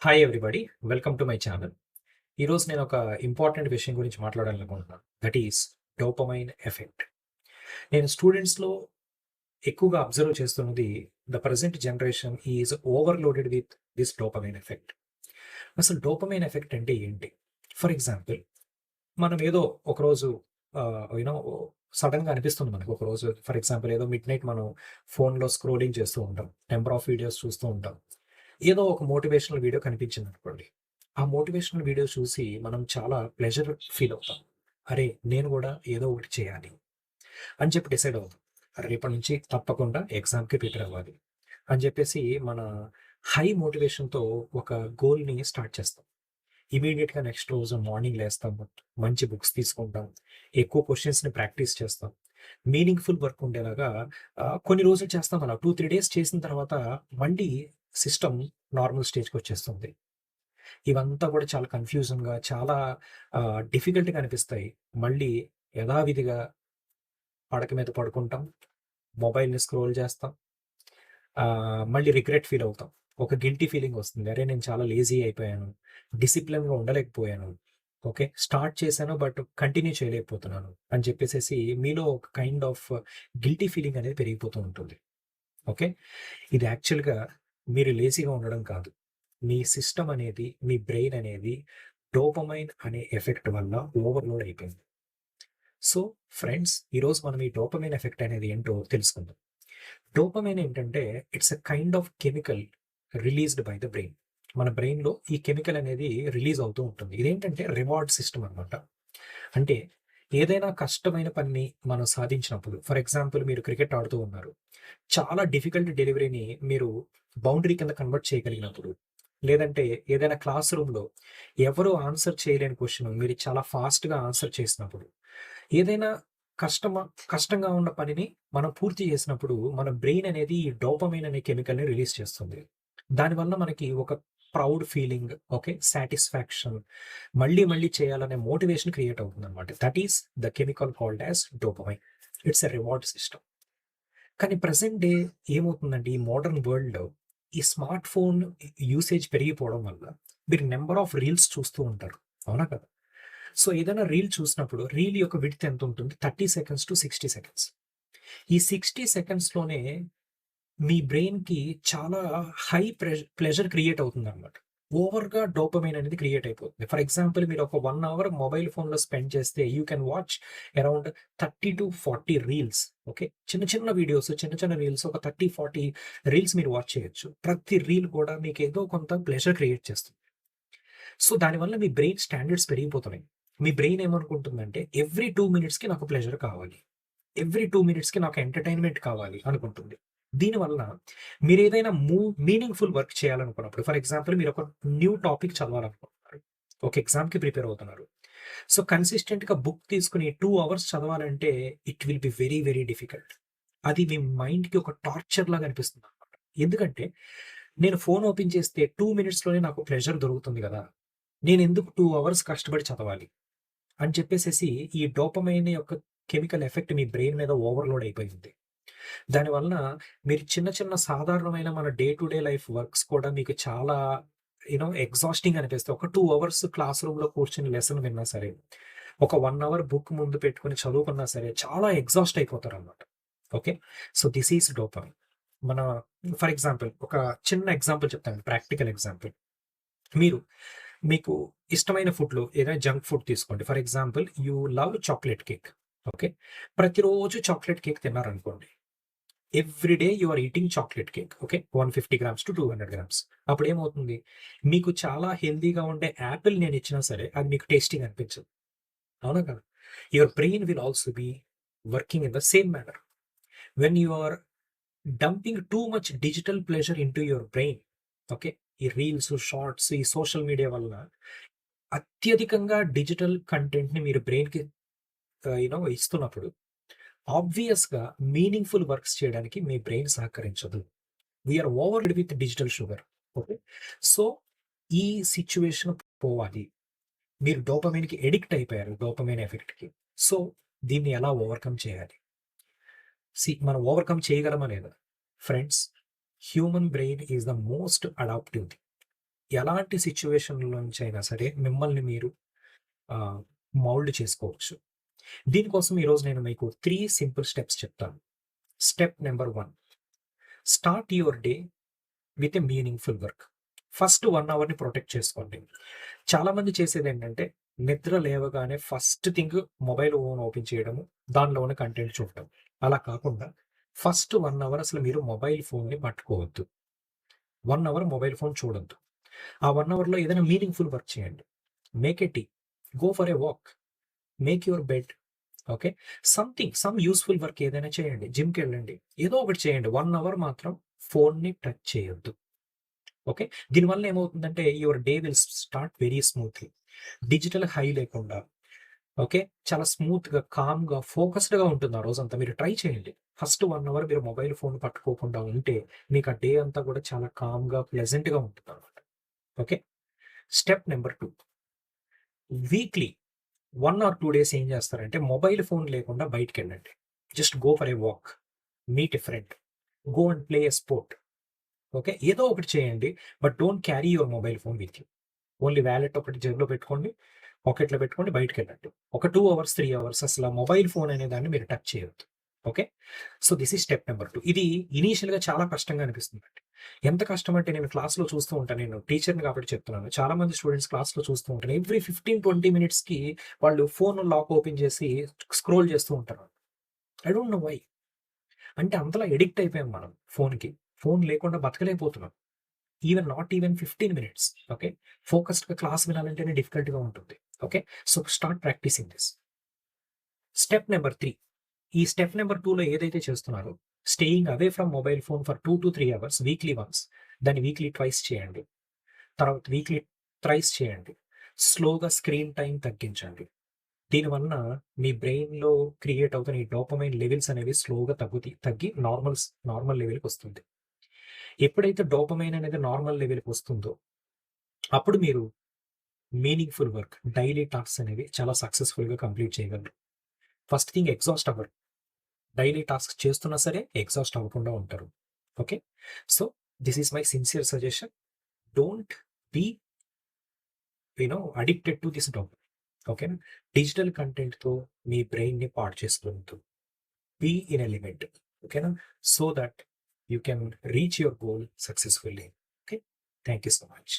Hi everybody. Welcome to my channel. ఈరోజు నేను ఒక ఇంపార్టెంట్ విషయం గురించి మాట్లాడాలనుకుంటున్నాను. That is dopamine effect. నేను స్టూడెంట్స్‌లో ఎక్కువగా అబ్జర్వ్ చేస్తున్నది the present generation is overloaded with this dopamine effect. అసలు డోపమైన్ ఎఫెక్ట్ అంటే ఏంటి? ఫర్ ఎగ్జాంపుల్ మనం ఏదో ఒకరోజు యూ నో సడెన్‌గా అనిపిస్తుంది మనకు ఒకరోజు ఫర్ ఎగ్జాంపుల్ ఏదో మిడ్‌నైట్ మనం ఫోన్‌లో స్క్రోలింగ్ చేస్తూ ఉంటాం. నంబర్ ఆఫ్ వీడియోస్ చూస్తూ ఉంటాం. ఏదో ఒక మోటివేషనల్ వీడియో కనిపించిందనుకోండి. ఆ మోటివేషనల్ వీడియో చూసి మనం చాలా ప్లెజర్ ఫీల్ అవుతాం. అరే! నేను గూడా ఏదో ఒకటి చేయాలి అని చెప్పి డిసైడ్ అవుతాం. రేపటి నుంచి తప్పకుండా ఎగ్జామ్‌కి ప్రిపేర్ అవ్వాలి అని చెప్పేసి మన హై మోటివేషన్‌తో ఒక గోల్‌ని స్టార్ట్ చేస్తాం. ఇమ్మీడియేట్‌గా నెక్స్ట్ రోజు మార్నింగ్ లేస్తాము. మంచి బుక్స్ తీసుకుంటాం. ఎక్కువ క్వెషన్స్‌ని ప్రాక్టీస్ చేస్తాం. మీనింగ్‌ఫుల్ వర్క్ ఉండేలాగా కొన్ని రోజులు చేస్తాం అలా. 2, 3 డేస్ చేసిన తర్వాత మళ్ళీ సిస్టమ్ నార్మల్ స్టేజ్‌కొచ్చేస్తుంది. ఇవంతా కూడా చాలా కన్‌ఫ్యూజన్‌గా చాలా డిఫికల్ట్‌గా అనిపిస్తాయి. మళ్ళీ యథావిధిగా పడక మీద పడుకుంటాం. మొబైల్‌ని స్క్రోల్ చేస్తాం. మళ్ళీ రిగ్రెట్ ఫీల్ అవుతాం. ఒక గిల్టీ ఫీలింగ్ వస్తుంది. అరే! నేను చాలా లేజీ అయిపోయాను. డిసిప్లిన్‌గా ఉండలేకపోయాను. ఓకే. స్టార్ట్ చేశాను బట్ కంటిన్యూ చేయలేకపోతున్నాను అని చెప్పేసేసి మీలో ఒక కైండ్ ఆఫ్ గిల్టీ ఫీలింగ్ అనేది పెరిగిపోతూ ఉంటుంది. ఓకే. ఇది యాక్చువల్‌గా మీరు లేజీగా ఉండడం కాదు. మీ సిస్టమ్ అనేది, మీ బ్రెయిన్ అనేది డోపమైన్ అనే ఎఫెక్ట్ వల్ల ఓవర్‌లోడ్ అయిపోయింది. సో, ఫ్రెండ్స్ ఈరోజు మనం ఈ డోపమైన్ ఎఫెక్ట్ అనేది ఏంటో తెలుసుకుందాం. డోపమైన్ ఏంటంటే it's a kind of chemical released by the brain. మన బ్రెయిన్‌లో ఈ కెమికల్ అనేది రిలీజ్ అవుతూ ఉంటుంది. ఇదేంటంటే రివార్డ్ సిస్టమ్ అనమాట. అంటే ఏదైనా కష్టమైన పనిని మనం సాధించినప్పుడు ఫర్ ఎగ్జాంపుల్ మీరు క్రికెట్ ఆడుతూ ఉన్నారు. చాలా డిఫికల్ట్ డెలివరీని మీరు బౌండరీ కింద కన్వర్ట్ చేయగలిగినప్పుడు, లేదంటే ఏదైనా క్లాస్ రూమ్‌లో ఎవరు ఆన్సర్ చేయలేని క్వెషన్ మీరు చాలా ఫాస్ట్‌గా ఆన్సర్ చేసినప్పుడు, ఏదైనా కష్టమ కష్టంగా ఉన్న పనిని మనం పూర్తి చేసినప్పుడు, మన బ్రెయిన్ అనేది ఈ డోపమైన్ అనే కెమికల్‌ని రిలీజ్ చేస్తుంది. దానివల్ల మనకి ఒక ప్రౌడ్ ఫీలింగ్, ఓకే, సాటిస్ఫాక్షన్, మళ్ళీ మళ్ళీ చేయాలనే మోటివేషన్ క్రియేట్ అవుతుందన్నమాట. That is the chemical called as dopamine. It's a reward system. కానీ ప్రెజెంట్ డే ఏమవుతుందంటే ఈ మోడర్న్ వరల్డ్‌లో ఈ స్మార్ట్ ఫోన్ యూసేజ్ పెరిగిపోవడం వల్ల మీరు నంబర్ ఆఫ్ రీల్స్ చూస్తూ ఉంటారు. అవునా కదా? సో, ఏదైనా రీల్ చూసినప్పుడు రీల్ యొక్క విడ్త్ ఎంతుంటుంది? 30 సెకండ్స్ టు 60 సెకండ్స్. ఈ 60 సెకండ్స్‌లోనే మీ బ్రెయిన్‌కి చాలా హై ప్లెజర్ క్రియేట్ అవుతుందనమాట. ఓవర్‌గా డోపమైన్ అనేది క్రియేట్ అయిపోతుంది. ఫర్ ఎగ్జాంపుల్ మీరు ఒక 1 అవర్ మొబైల్ ఫోన్‌లో స్పెండ్ చేస్తే you can watch around 30-40 reels. Okay. చిన్న చిన్న వీడియోస్, చిన్న చిన్న రీల్స్ ఒక 30, 40 రీల్స్ మీరు వాచ్ చేయొచ్చు. ప్రతి రీల్ కూడా మీకేదో కొంత ప్లెజర్ క్రియేట్ చేస్తుంది. సో, దానివల్ల మీ బ్రెయిన్ స్టాండర్డ్స్ పెరిగిపోతున్నాయి. మీ బ్రెయిన్ ఏమనుకుంటుందంటే ఎవ్రీ 2 మినిట్స్‌కి నాకు ప్లెజర్ కావాలి. ఎవ్రీ 2 మినిట్స్‌కి నాకు ఎంటర్‌టైన్‌మెంట్ కావాలి అనుకుంటుంది. దీనివల్ల మీరేదైనా మీనింగ్‌ఫుల్ వర్క్ చేయాలనుకున్నప్పుడు ఫర్ ఎగ్జాంపుల్ మీరొక న్యూ టాపిక్ చదవాలనుకుంటున్నారు. ఒక ఎగ్జామ్‌కి ప్రిపేర్ అవుతున్నారు. సో, కన్సిస్టెంట్‌గా బుక్ తీసుకొని 2 అవర్స్ చదవాలంటే it will be very, very difficult. అది మీ మైండ్‌కి ఒక టార్చర్ లాగా అనిపిస్తుందనమాట. ఎందుకంటే నేను ఫోన్ ఓపెన్ చేస్తే 2 మినిట్స్‌లోనే నాకు ప్లెజర్ దొరుకుతుంది గదా! నేనెందుకు 2 అవర్స్ కష్టపడి చదవాలి? అని చెప్పేసేసి ఈ డోపమైన్ యొక్క కెమికల్ ఎఫెక్ట్ మీ బ్రెయిన్ మీద ఓవర్‌లోడ్ అయిపోయింది. దానివలన మీరు చిన్న చిన్న సాధారణమైన మన day to day life works కూడా మీకు చాలా ఎగ్జాస్టింగ్ అనిపిస్తాయి. ఒక 2 అవర్స్ క్లాస్ రూమ్‌లో కూర్చొని లెసన్ విన్నా సరే, ఒక 1 అవర్ బుక్ ముందు పెట్టుకొని చదువుకున్నా సరే చాలా ఎగ్జాస్ట్ అయిపోతారనమాట. Okay. So, this is dopamine. మన ఫర్ ఎగ్జాంపుల్ ఒక చిన్న ఎగ్జాంపుల్ చెప్తాను. Practical example. మీరు మీకు ఇష్టమైన ఫుడ్‌లో ఏదైనా జంక్ ఫుడ్ తీసుకోండి. For example you love chocolate cake. Okay. ప్రతిరోజు చాక్లేట్ కేక్ తిన్నారనుకోండి. Every day you are eating chocolate cake. Okay. 150 grams to 200 grams. అప్పుడేమవుతుంది? మీకు చాలా హెల్తీగా ఉండే యాపిల్ నేనిచ్చినా సరే అది మీకు టేస్టీగా అనిపించదు. అవునా కదా? Your brain will also be working in the same manner. When you are dumping too much digital pleasure into your brain. Okay. ఈ రీల్స్, షార్ట్స్, ఈ సోషల్ మీడియా వల్ల అత్యధికంగా డిజిటల్ కంటెంట్‌ని మీరు బ్రెయిన్‌కి ఇస్తున్నప్పుడు ఆబ్వియస్‌గా మీనింగ్‌ఫుల్ వర్క్స్ చేయడానికి మీ బ్రెయిన్ సహకరించదు. We are overloaded with digital sugar. Okay. So, ఈ సిట్యుయేషన్ పోవాలి. మీరు డోపమైన్‌కి అడిక్ట్ అయిపోయారు. డోపమైన్ ఎఫెక్ట్‌కి. సో, దీన్ని ఎలా ఓవర్‌కమ్ చేయాలి? మనం ఓవర్‌కమ్ చేయగలమా లేదా? Friends, human brain is the most adaptive thing. ఎలాంటి సిట్యుయేషన్‌లోంచైనా సరే మిమ్మల్ని మీరు ఆహ్, మౌల్డ్ చేసుకోవచ్చు. దీనికోసం ఈరోజు నేను మీకు 3 సింపుల్ స్టెప్స్ చెప్తాను. Step number 1, start your day with a meaningful work. First 1 అవర్‌ని ప్రొటెక్ట్ చేసుకోండి. చాలామంది చేసేదేంటంటే, నిద్ర లేవగానే ఫస్ట్ థింగ్ మొబైల్ ఓపెన్ చేయడము, దానిలో ఉన్న కంటెంట్ చూడటం. అలా కాకుండా ఫస్ట్ 1 అవర్ అసలు మీరు మొబైల్ ఫోన్‌ని పట్టుకోవద్దు. 1 అవర్ మొబైల్ ఫోన్ చూడొద్దు. ఆ 1 అవర్‌లో ఏదైనా మీనింగ్‌ఫుల్ వర్క్ చేయండి. Make a tea, go for a walk, make your bed. Okay. Some useful work ఏదైనా చేయండి. జిమ్‌కెళ్ళండి. ఏదో ఒకటి చేయండి. 1 అవర్ మాత్రం ఫోన్‌ని టచ్ చేయొద్దు. ఓకే. దీనివల్ల ఏమవుతుందంటే your day will start very smoothly. Digital high లేకుండా, ఓకే. చాలా స్మూత్‌గా, కామ్‌గా, ఫోకస్డ్‌గా ఉంటుంది ఆ రోజంతా. మీరు ట్రై చేయండి. ఫస్ట్ 1 అవర్ మీరు మొబైల్ ఫోన్ పట్టుకోకుండా ఉంటే, మీకు ఆ డే అంతా కూడా చాలా కామ్‌గా, ప్లెజెంట్‌గా ఉంటుందన్నమాట. Okay. Step number 2, weekly 1 or 2 days ఏం చేస్తారంటే, మొబైల్ ఫోన్ లేకుండా బయటికెళ్ళండి. Just go for a walk, meet a friend, go and play a sport. Okay. ఏదో ఒకటి చేయండి. But don't carry your mobile phone with you. Only wallet ఒకటి జేబులో పెట్టుకోండి. పాకెట్‌లో పెట్టుకోండి. బయటికెళ్ళండి. ఒక 2 అవర్స్, 3 అవర్స్ అసల మొబైల్ ఫోన్ అనే దాన్ని మీరు టచ్ చేయొద్దు. Okay. So, this is step number 2. ఇది ఇనీషియల్‌గా చాలా కష్టంగా అనిపిస్తుందండి. ఎంత కష్టం అంటే నేను క్లాస్‌లో చూస్తూ ఉంటాను. నేను టీచర్‌ని కాబట్టి చెప్తున్నాను. చాలా మంది స్టూడెంట్స్ క్లాస్‌లో చూస్తూ ఉంటాను. ఎవ్రీ 15, 20 మినిట్స్‌కి వాళ్ళు ఫోన్ లాక్ ఓపెన్ చేసి స్క్రోల్ చేస్తూ ఉంటారు. I don't know why. అంటే అంతలా అడిక్ట్ అయిపోయాం మనం ఫోన్‌కి. ఫోన్ లేకుండా బతకలేకపోతున్నాం. Even 15 minutes. ఓకే. ఫోకస్డ్‌గా క్లాస్ వినాలంటేనే డిఫికల్ట్‌గా ఉంటుంది. Okay. So, start practising this. Step number 3, ఈ స్టెప్ నంబర్ 2లో ఏదైతే చేస్తున్నారో, staying away from mobile phone for 2-3 hours weekly once. దాన్ని వీక్లీ ట్వైస్ చేయండి. తర్వాత వీక్లీ థ్రైస్ చేయండి. స్లోగా స్క్రీన్ టైమ్ తగ్గించండి. దీనివలన మీ బ్రెయిన్‌లో క్రియేట్ అవుతున్న ఈ డోపమైన్ లెవెల్స్ అనేవి స్లోగా తగ్గి నార్మల్ లెవెల్‌కొస్తుంది. ఎప్పుడైతే డోపమైన్ అనేది నార్మల్ లెవెల్‌కొస్తుందో, అప్పుడు మీరు మీనింగ్‌ఫుల్ వర్క్, డైలీ టాస్క్స్ అనేవి చాలా సక్సెస్‌ఫుల్‌గా కంప్లీట్ చేయగలరు. ఫస్ట్ థింగ్ ఎగ్జాస్ట్ అవ్వరు. డైలీ టాస్క్ చేస్తున్నా సరే ఎగ్జాస్ట్ అవ్వకుండా ఉంటారు. Okay. So, this is my sincere suggestion. Don't be addicted to this dopamine. ఓకేనా. డిజిటల్ కంటెంట్‌తో మీ బ్రెయిన్‌ని పాడు చేసుకోవద్దు. Be in a limit. ఓకేనా. So that you can reach your goal successfully. Okay. Thank you so much.